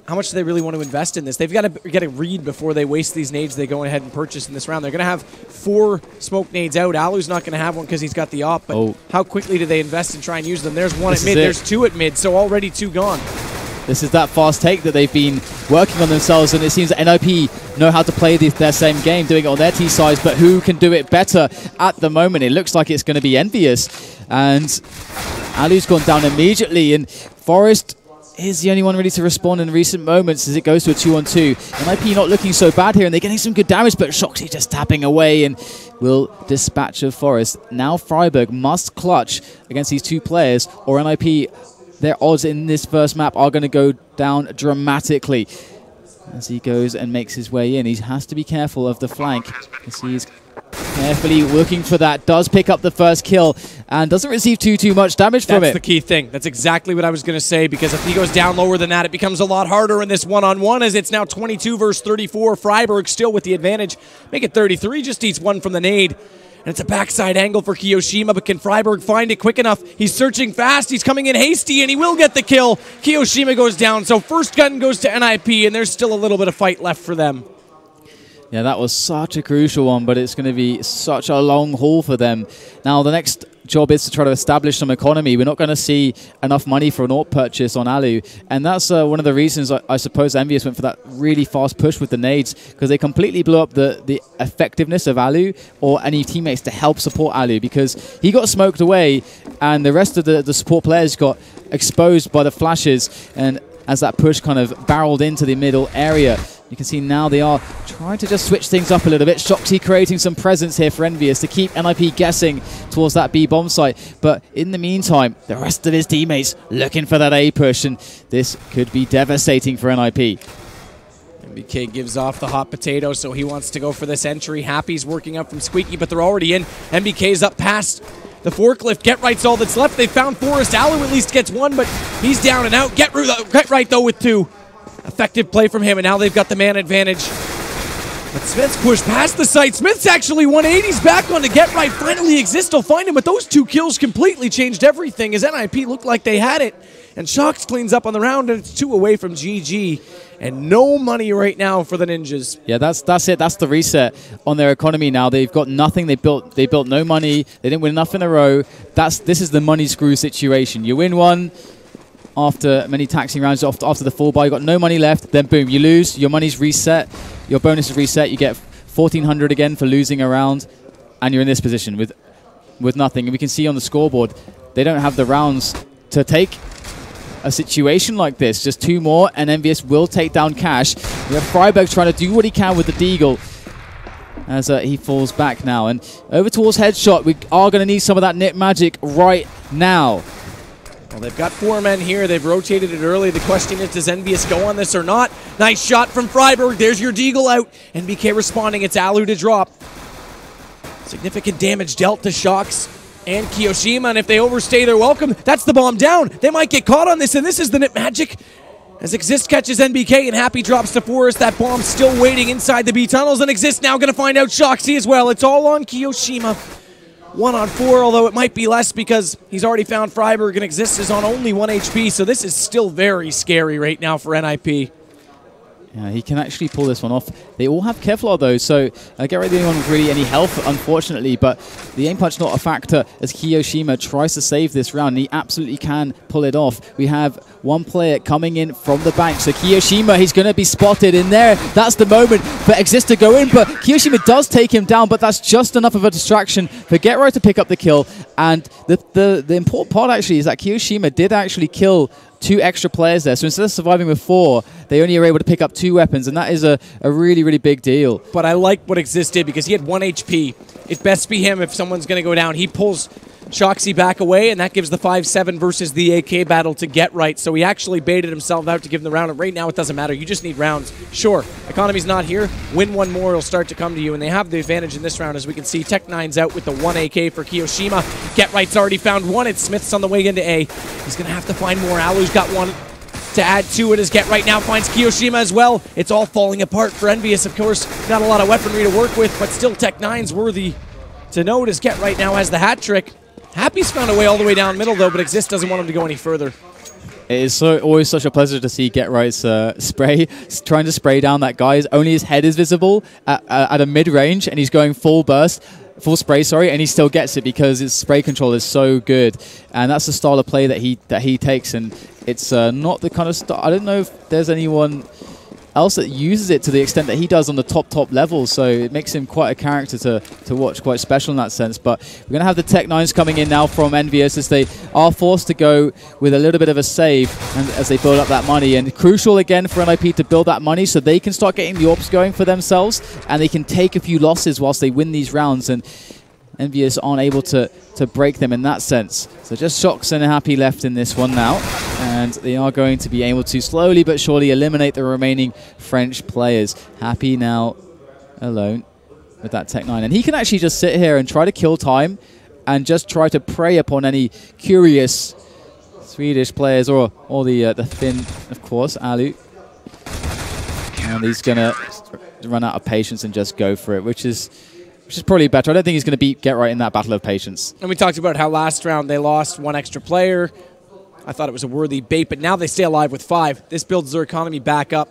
How much do they really want to invest in this? They've got to get a read before they waste these nades they go ahead and purchase in this round. They're going to have 4 smoke nades out. Alu's not going to have one because he's got the op, but how quickly do they invest and try and use them? There's one at mid, there's 2 at mid, so already 2 gone. This is that fast take that they've been working on themselves, and it seems that NiP know how to play their same game, doing it on their T-sides, but who can do it better at the moment? It looks like it's going to be EnVyUs, and Alu's gone down immediately, and Forrest is the only one ready to respond in recent moments as it goes to a 2-on-2. NiP not looking so bad here, and they're getting some good damage, but Shoxy just tapping away and will dispatch of Forrest. Now Freiburg must clutch against these 2 players, or NiP, their odds in this first map are going to go down dramatically. As he goes and makes his way in, he has to be careful of the flank as he's carefully looking for that. Does pick up the first kill and doesn't receive too much damage from it. That's the key thing. That's exactly what I was going to say, because if he goes down lower than that, it becomes a lot harder in this one-on-one, as it's now 22 versus 34. Freiburg still with the advantage. Make it 33, just eats 1 from the nade. And it's a backside angle for Kiyoshima, but can Freiburg find it quick enough? He's searching fast, he's coming in hasty, and he will get the kill. Kiyoshima goes down, so first gun goes to NiP, and there's still a little bit of fight left for them. Yeah, that was such a crucial one, but it's going to be such a long haul for them. Now, the next job is to try to establish some economy. We're not going to see enough money for an AWP purchase on Alu, and that's one of the reasons I suppose EnVyUs went for that really fast push with the nades, because they completely blew up the effectiveness of Alu or any teammates to help support Alu, because he got smoked away and the rest of the support players got exposed by the flashes, and as that push kind of barreled into the middle area, you can see now they are trying to just switch things up a little bit. Shoxy creating some presence here for EnVyUs to keep NiP guessing towards that B bomb site. But in the meantime, the rest of his teammates looking for that A push, and this could be devastating for NiP. NBK gives off the hot potato, so he wants to go for this entry. Happy's working up from Squeaky, but they're already in. NBK's up past the forklift. Get Right's all that's left. They found Forrest. Alu at least gets 1, but he's down and out. Get Right, though, with 2. Effective play from him, and now they've got the man advantage. But Smith's pushed past the site. Smith's actually 180s back on to Get Right. Finally Exist will find him, but those 2 kills completely changed everything as NiP looked like they had it. And Shox cleans up on the round, and it's 2 away from GG. And no money right now for the Ninjas. Yeah, that's it. That's the reset on their economy now. They've got nothing. They built no money. They didn't win enough in a row. This is the money screw situation. You win one after many taxing rounds, after the full buy, you got no money left, then boom, you lose, your money's reset, your bonus is reset, you get 1,400 again for losing a round, and you're in this position with nothing. And we can see on the scoreboard, they don't have the rounds to take a situation like this. Just 2 more, and EnVyUs will take down Cash. We have friberg trying to do what he can with the Deagle as he falls back now. And over towards Headshot, we are going to need some of that NiP magic right now. Well, they've got 4 men here. They've rotated it early. The question is, does EnVyUs go on this or not? Nice shot from friberg. There's your Deagle out. NBK responding. It's Alu to drop. Significant damage dealt to Shocks and Kiyoshima, and if they overstay their welcome, that's the bomb down. They might get caught on this, and this is the NiP magic. As Exist catches NBK and Happy drops to Forest, that bomb's still waiting inside the B tunnels, and Exist now going to find out Shoxy as well. It's all on Kiyoshima. 1 on 4, although it might be less because he's already found friberg, and Exist is on only 1 HP, so this is still very scary right now for NiP. Yeah, he can actually pull this one off. They all have Kevlar though, so get rid of anyone with really any health, unfortunately, but the aim punch not a factor as Kiyoshima tries to save this round. He absolutely can pull it off. We have one player coming in from the bank, so Kiyoshima, he's going to be spotted in there. That's the moment for Exist to go in, but Kiyoshima does take him down, but that's just enough of a distraction for GetRight to pick up the kill. And the important part actually is that Kiyoshima did actually kill 2 extra players there. So instead of surviving with 4, they only are able to pick up 2 weapons, and that is a really, really big deal. But I like what Exist did because he had 1 HP. It best be him if someone's going to go down. He pulls Shoxy back away, and that gives the 5-7 versus the AK battle to GetRight. So he actually baited himself out to give him the round, and right now it doesn't matter. You just need rounds. Sure, economy's not here. Win 1 more, it'll start to come to you, and they have the advantage in this round, as we can see. Tech9's out with the 1 AK for Kiyoshima. GetRight's already found 1. It's Smith's on the way into A. He's going to have to find more. Alu's got 1 to add to it as GetRight now finds Kiyoshima as well. It's all falling apart for EnVyUs, of course. Not a lot of weaponry to work with, but still Tech9's worthy to note as GetRight now has the hat trick. Happy's found a way all the way down middle, though, but Exist doesn't want him to go any further. It is always such a pleasure to see GetRight's spray, trying to spray down that guy. Only his head is visible at a mid-range, and he's going full spray, sorry, and he still gets it because his spray control is so good. And that's the style of play that he takes, and it's not the kind of style. I don't know if there's anyone else that uses it to the extent that he does on the top level, so it makes him quite a character to watch, quite special in that sense. But we're going to have the Tech9s coming in now from EnVyUs as they are forced to go with a little bit of a save and as they build up that money. And crucial again for NiP to build that money so they can start getting the AWPs going for themselves, and they can take a few losses whilst they win these rounds, and EnVyUs aren't able to break them in that sense. So just Shocks and Happy left in this one now, and they are going to be able to slowly but surely eliminate the remaining French players. Happy now alone with that Tech9, and he can actually just sit here and try to kill time and just try to prey upon any curious Swedish players or the Finn, of course, Alu. And he's going to run out of patience and just go for it, which is probably better. I don't think he's going to beat GetRight in that battle of patience. And we talked about how last round they lost 1 extra player. I thought it was a worthy bait, but now they stay alive with 5. This builds their economy back up.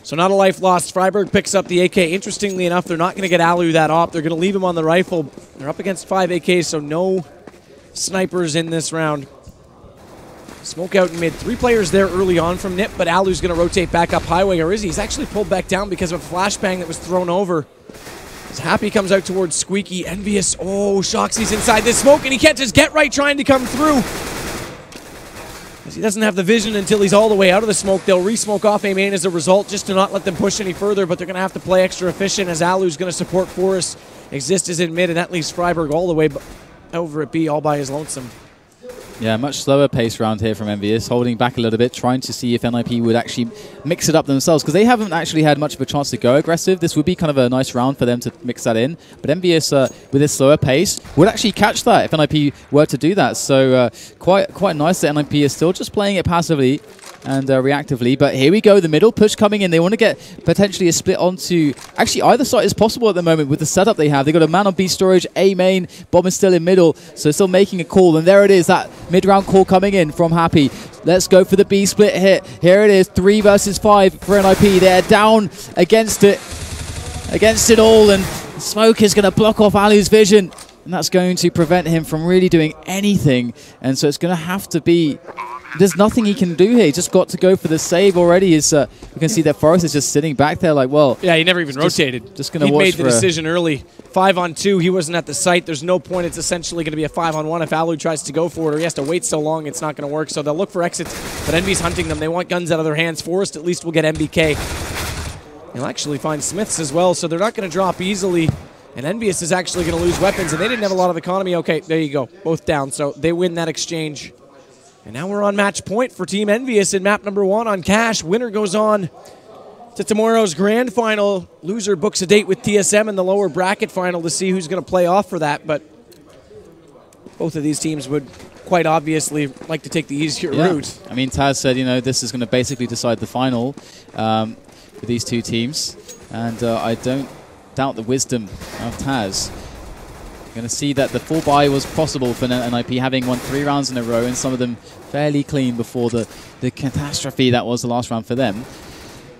So not a life lost. friberg picks up the AK. Interestingly enough, they're not going to get Alu that op. They're going to leave him on the rifle. They're up against 5 AKs, so no snipers in this round. Smoke out in mid. 3 players there early on from NiP, but Alu's going to rotate back up highway, or is he? He's actually pulled back down because of a flashbang that was thrown over. As Happy comes out towards Squeaky. EnVyUs. Oh, Shoxy's inside this smoke, and he catches GetRight trying to come through. As he doesn't have the vision until he's all the way out of the smoke. They'll re-smoke off A main as a result, just to not let them push any further, but they're going to have to play extra efficient as Alu's going to support Forest. Exist is in mid, and that leaves friberg all the way over at B all by his lonesome. Yeah, much slower pace round here from EnVyUs, holding back a little bit, trying to see if NiP would actually mix it up themselves, because they haven't actually had much of a chance to go aggressive. This would be kind of a nice round for them to mix that in. But EnVyUs, with this slower pace, would actually catch that if NiP were to do that. So quite nice that NiP is still just playing it passively and reactively. But here we go, the middle push coming in. They want to get potentially a split onto... Actually, either side is possible at the moment with the setup they have. They've got a man on B storage, A main, bomb is still in middle, so still making a call. And there it is, that mid-round call coming in from Happy. Let's go for the B split hit. Here it is, 3 versus 5 for NiP. They're down against it all, and smoke is going to block off Alu's vision. And that's going to prevent him from really doing anything. And so it's going to have to be there's nothing he can do here. He just got to go for the save already. You can see that Forrest is just sitting back there like, well... Yeah, he never even rotated. Just going to watch. He made the decision early. 5-on-2, he wasn't at the site. There's no point. It's essentially going to be a 5-on-1 if Alu tries to go for it, or he has to wait so long, it's not going to work. So they'll look for exits, but Envy's hunting them. They want guns out of their hands. Forrest at least will get MBK. He'll actually find Smiths as well, so they're not going to drop easily. And EnVyUs is actually going to lose weapons, and they didn't have a lot of economy. Okay, there you go. Both down, so they win that exchange. And now we're on match point for Team EnVyUs in map number 1 on Cash. Winner goes on to tomorrow's grand final. Loser books a date with TSM in the lower bracket final to see who's going to play off for that. But both of these teams would quite obviously like to take the easier route. I mean, Taz said, you know, this is going to basically decide the final for these two teams. And I don't doubt the wisdom of Taz. Going to see that the full buy was possible for NiP, having won 3 rounds in a row, and some of them fairly clean before the catastrophe that was the last round for them.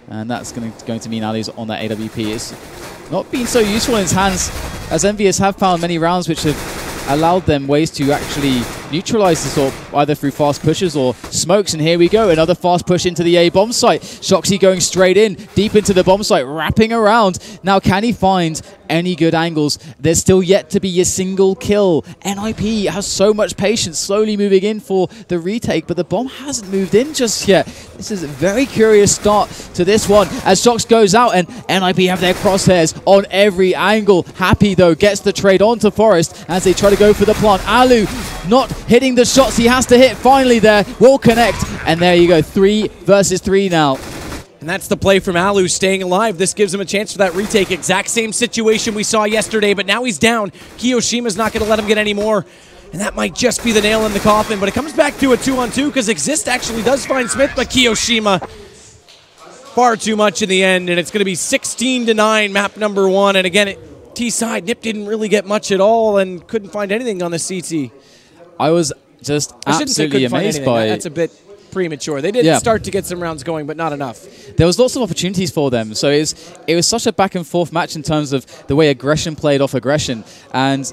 And that's going to mean Ali's on that AWP. It's not been so useful in his hands, as EnVyUs have found many rounds which have allowed them ways to actually neutralize the sort, either through fast pushes or smokes. And here we go, another fast push into the A bomb site. Shoxy going straight in, deep into the bomb site, wrapping around. Now, can he find any good angles? There's still yet to be a single kill. NiP has so much patience, slowly moving in for the retake, but the bomb hasn't moved in just yet. This is a very curious start to this one, as Shox goes out and NiP have their crosshairs on every angle. Happy, though, gets the trade onto Forrest as they try to go for the plant. Alu not hitting the shots he has to hit. Finally there, will connect. And there you go, 3 versus 3 now. And that's the play from Alu, staying alive. This gives him a chance for that retake. Exact same situation we saw yesterday, but now he's down. Kiyoshima's not going to let him get any more. And that might just be the nail in the coffin, but it comes back to a 2-on-2 because Exist actually does find Smith, but Kiyoshima far too much in the end, and it's going to be 16-9 map number 1. And again, T-side, NiP didn't really get much at all and couldn't find anything on the CT. I was just absolutely amazed by it. That's a bit premature. They did start to get some rounds going, but not enough. There was lots of opportunities for them, so it was such a back and forth match in terms of the way aggression played off aggression, and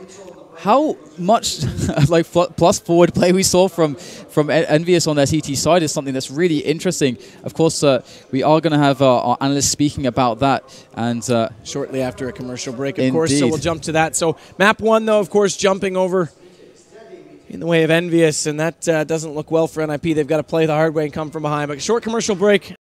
how much like plus forward play we saw from EnVyUs on their CT side is something that's really interesting. Of course, we are going to have our analysts speaking about that, and shortly after a commercial break, of course. So we'll jump to that. So map 1, though, of course, jumping over in the way of EnVyUs, and that doesn't look well for NiP. They've got to play the hard way and come from behind. But short commercial break.